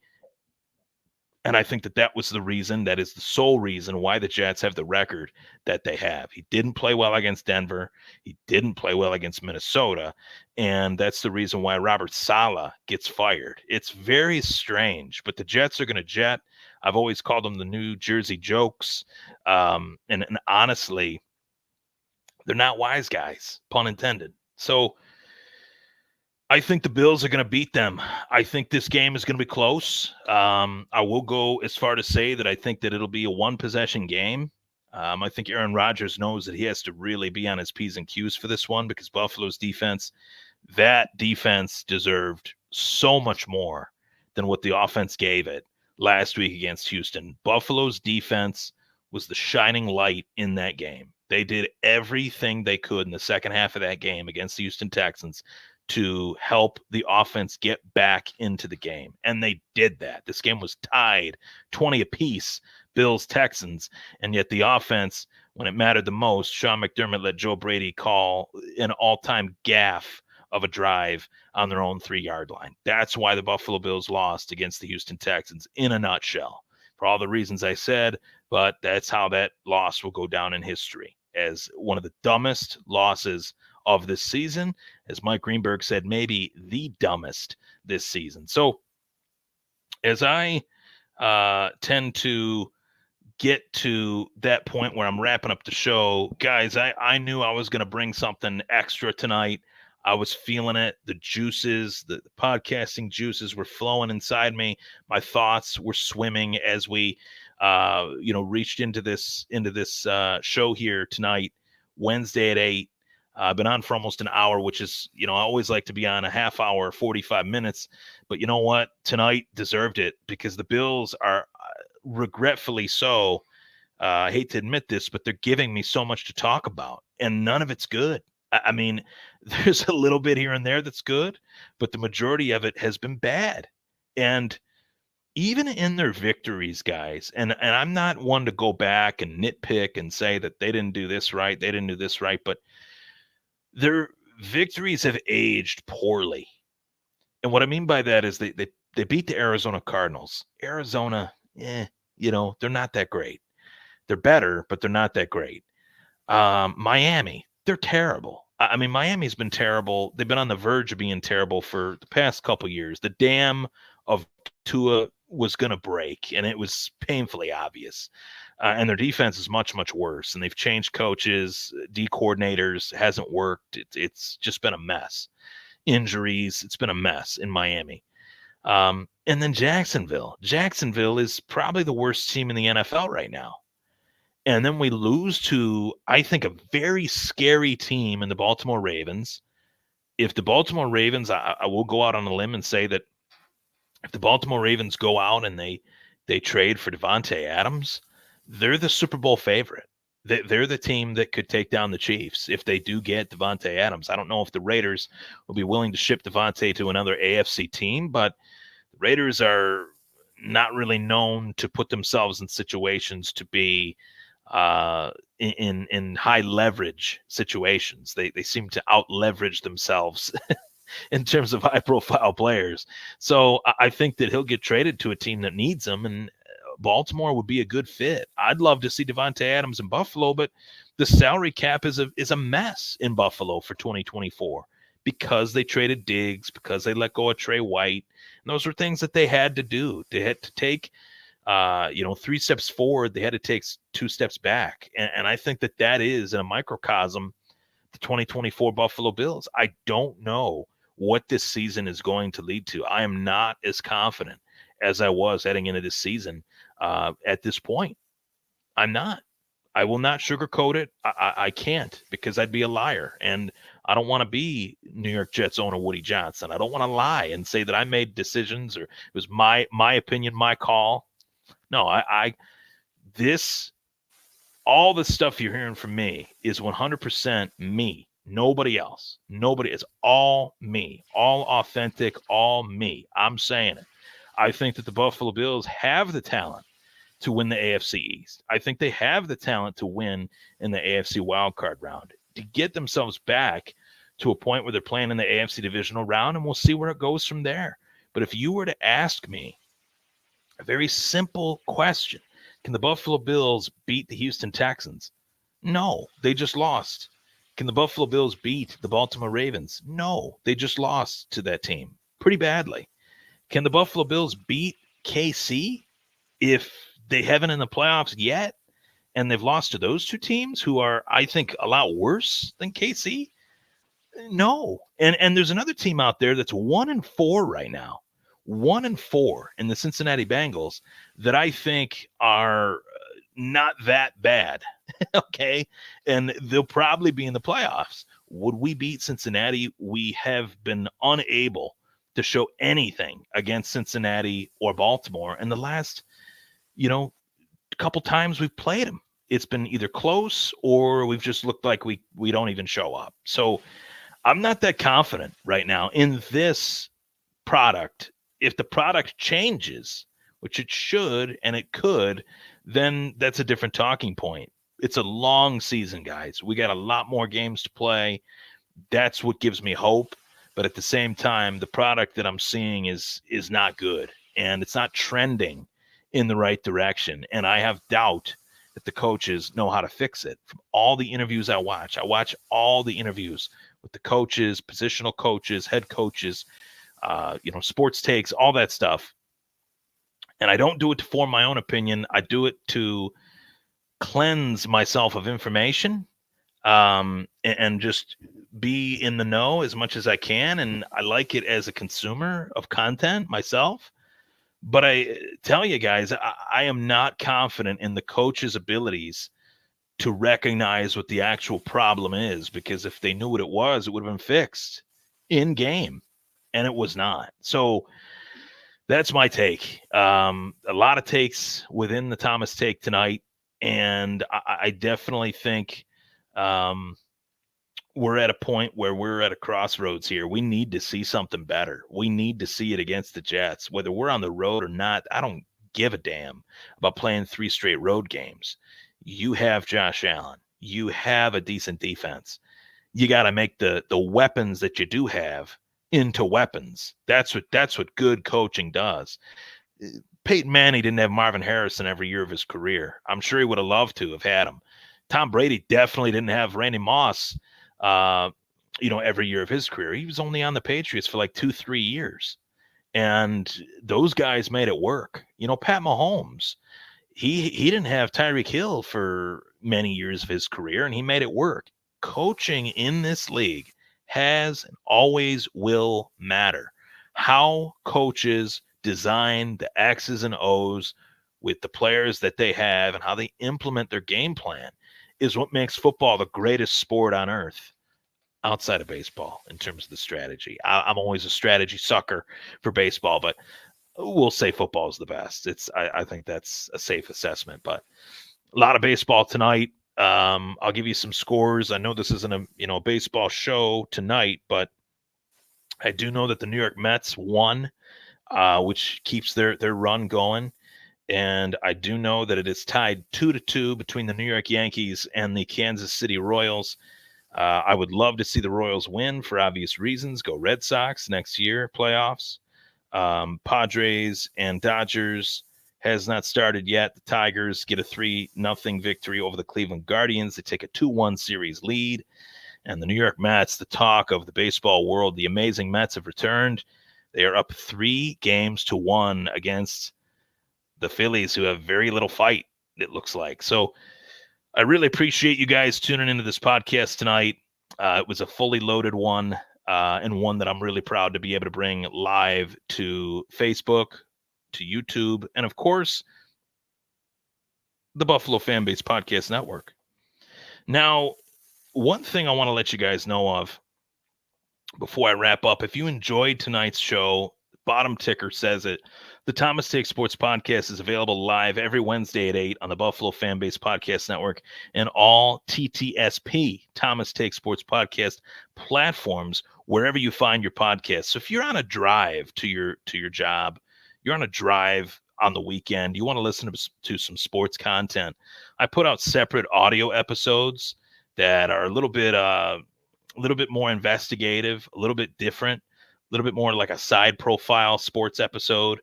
And I think that was the reason, that is the sole reason why the Jets have the record that they have. He didn't play well against Denver. He didn't play well against Minnesota. And that's the reason why Robert Saleh gets fired. It's very strange, but the Jets are going to jet. I've always called them the New Jersey Jokes. And honestly, they're not wise guys, pun intended. So I think the Bills are going to beat them. I think this game is going to be close. I will go as far to say that I think that it'll be a one-possession game. I think Aaron Rodgers knows that he has to really be on his P's and Q's for this one because Buffalo's defense, that defense deserved so much more than what the offense gave it last week against Houston. Buffalo's defense was the shining light in that game. They did everything they could in the second half of that game against the Houston Texans to help the offense get back into the game. And they did that. This game was tied 20 apiece, Bills, Texans. And yet the offense, when it mattered the most, Sean McDermott let Joe Brady call an all-time gaffe of a drive on their own 3-yard line. That's why the Buffalo Bills lost against the Houston Texans in a nutshell. For all the reasons I said, but that's how that loss will go down in history as one of the dumbest losses of this season. As Mike Greenberg said, maybe the dumbest this season. So as I tend to get to that point where I'm wrapping up the show, guys, I knew I was going to bring something extra tonight. I was feeling it. The juices, the podcasting juices were flowing inside me. My thoughts were swimming as we, reached into this show here tonight, Wednesday at 8. I've been on for almost an hour, which is, I always like to be on a half hour, 45 minutes. But you know what? Tonight deserved it because the Bills are regretfully so. I hate to admit this, but they're giving me so much to talk about, and none of it's good. I mean, there's a little bit here and there that's good, but the majority of it has been bad. And even in their victories, guys, and I'm not one to go back and nitpick and say that they didn't do this right, they didn't do this right, but their victories have aged poorly. And what I mean by that is they beat the Arizona Cardinals. Arizona, they're not that great. They're better, but they're not that great. Miami, they're terrible. I mean, Miami's been terrible. They've been on the verge of being terrible for the past couple years. The dam of Tua was going to break, and it was painfully obvious. And their defense is much, much worse. And they've changed coaches, D coordinators, hasn't worked. It's just been a mess. Injuries, it's been a mess in Miami. And then Jacksonville. Jacksonville is probably the worst team in the NFL right now. And then we lose to, I think, a very scary team in the Baltimore Ravens. If the Baltimore Ravens, I will go out on a limb and say that if the Baltimore Ravens go out and they trade for Devontae Adams, they're the Super Bowl favorite. They're the team that could take down the Chiefs if they do get Devontae Adams. I don't know if the Raiders will be willing to ship Devontae to another AFC team, but the Raiders are not really known to put themselves in situations to be in high leverage situations. They seem to out leverage themselves in terms of high profile players. So I think that he'll get traded to a team that needs him, and Baltimore would be a good fit. I'd love to see Devontae Adams in Buffalo, but the salary cap is a mess in Buffalo for 2024 because they traded Diggs, because they let go of Trey White. And those were things that they had to do. They had to take 3 steps forward. They had to take 2 steps back. And I think that is in a microcosm the 2024 Buffalo Bills. I don't know what this season is going to lead to. I am not as confident as I was heading into this season at this point. I'm not. I will not sugarcoat it. I can't, because I'd be a liar. And I don't want to be New York Jets owner Woody Johnson. I don't want to lie and say that I made decisions or it was my opinion, my call. No, all the stuff you're hearing from me is 100% me. Nobody else. Nobody. It's all me. All authentic, all me. I'm saying it. I think that the Buffalo Bills have the talent to win the AFC East. I think they have the talent to win in the AFC wildcard round, to get themselves back to a point where they're playing in the AFC divisional round, and we'll see where it goes from there. But if you were to ask me a very simple question, can the Buffalo Bills beat the Houston Texans? No, they just lost. Can the Buffalo Bills beat the Baltimore Ravens? No, they just lost to that team pretty badly. Can the Buffalo Bills beat KC if they haven't in the playoffs yet, and they've lost to those two teams who are, I think, a lot worse than KC? No. And there's another team out there that's 1-4 right now, 1-4 in the Cincinnati Bengals that I think are not that bad. Okay. And they'll probably be in the playoffs. Would we beat Cincinnati? We have been unable to show anything against Cincinnati or Baltimore in the last, couple times we've played them. it's been either close or we've just looked like we don't even show up. So I'm not that confident right now in this product. If the product changes, which it should and it could, then that's a different talking point. It's a long season, guys. We got a lot more games to play. That's what gives me hope. But at the same time, the product that I'm seeing is not good, and it's not trending in the right direction. And I have doubt that the coaches know how to fix it. From all the interviews I watch all the interviews with the coaches, positional coaches, head coaches, sports takes, all that stuff. And I don't do it to form my own opinion. I do it to cleanse myself of information, and just be in the know as much as I can. And I like it as a consumer of content myself. But I tell you guys, I am not confident in the coach's abilities to recognize what the actual problem is, because if they knew what it was, it would have been fixed in game, and it was not. So that's my take. A lot of takes within the Thomas take tonight, and I definitely think we're at a point where we're at a crossroads here. We need to see something better. We need to see it against the Jets. Whether we're on the road or not, I don't give a damn about playing 3 straight road games. You have Josh Allen. You have a decent defense. You got to make the weapons that you do have into weapons. That's what good coaching does. Peyton Manning didn't have Marvin Harrison every year of his career. I'm sure he would have loved to have had him. Tom Brady definitely didn't have Randy Moss, every year of his career. He was only on the Patriots for like 2-3 years. And those guys made it work. Pat Mahomes, he didn't have Tyreek Hill for many years of his career, and he made it work. Coaching in this league has and always will matter. How coaches design the X's and O's with the players that they have and how they implement their game plan is what makes football the greatest sport on earth outside of baseball in terms of the strategy. I'm always a strategy sucker for baseball, but we'll say football is the best. I think that's a safe assessment, but a lot of baseball tonight. I'll give you some scores. I know this isn't a baseball show tonight, but I do know that the New York Mets won, which keeps their run going. And I do know that it is tied 2-2 between the New York Yankees and the Kansas City Royals. I would love to see the Royals win for obvious reasons. Go Red Sox next year, playoffs. Padres and Dodgers has not started yet. The Tigers get a 3-0 victory over the Cleveland Guardians. They take a 2-1 series lead. And the New York Mets, the talk of the baseball world, the amazing Mets have returned. They are up 3-1 against the Phillies, who have very little fight, it looks like. So I really appreciate you guys tuning into this podcast tonight. It was a fully loaded one, and one that I'm really proud to be able to bring live to Facebook, to YouTube, and of course, the Buffalo Fanbase Podcast Network. Now, one thing I want to let you guys know of before I wrap up, if you enjoyed tonight's show, the bottom ticker says it. The Thomas Take Sports Podcast is available live every Wednesday at 8 on the Buffalo Fanbase Podcast Network and all TTSP, Thomas Take Sports Podcast platforms, wherever you find your podcast. So if you're on a drive to your job, you're on a drive on the weekend, you want to listen to some sports content, I put out separate audio episodes that are a little bit more investigative, a little bit different, a little bit more like a side profile sports episode,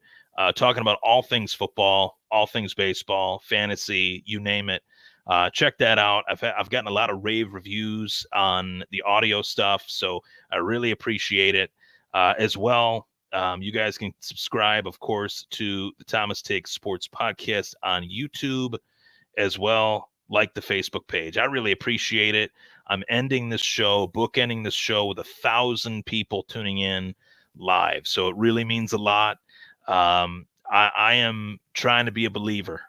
talking about all things football, all things baseball, fantasy, you name it. Check that out. I've gotten a lot of rave reviews on the audio stuff, so I really appreciate it. As well, you guys can subscribe, of course, to the Thomas Take Sports Podcast on YouTube as well, like the Facebook page. I really appreciate it. I'm ending this show, bookending this show with 1,000 people tuning in live, so it really means a lot. I am trying to be a believer.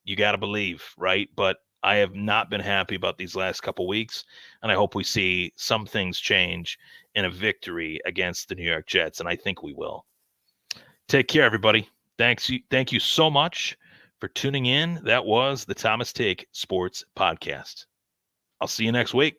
You got to believe, right? But I have not been happy about these last couple weeks, and I hope we see some things change in a victory against the New York Jets, and I think we will. Take care, everybody. Thank you so much for tuning in. That was the Thomas Take Sports Podcast. I'll see you next week.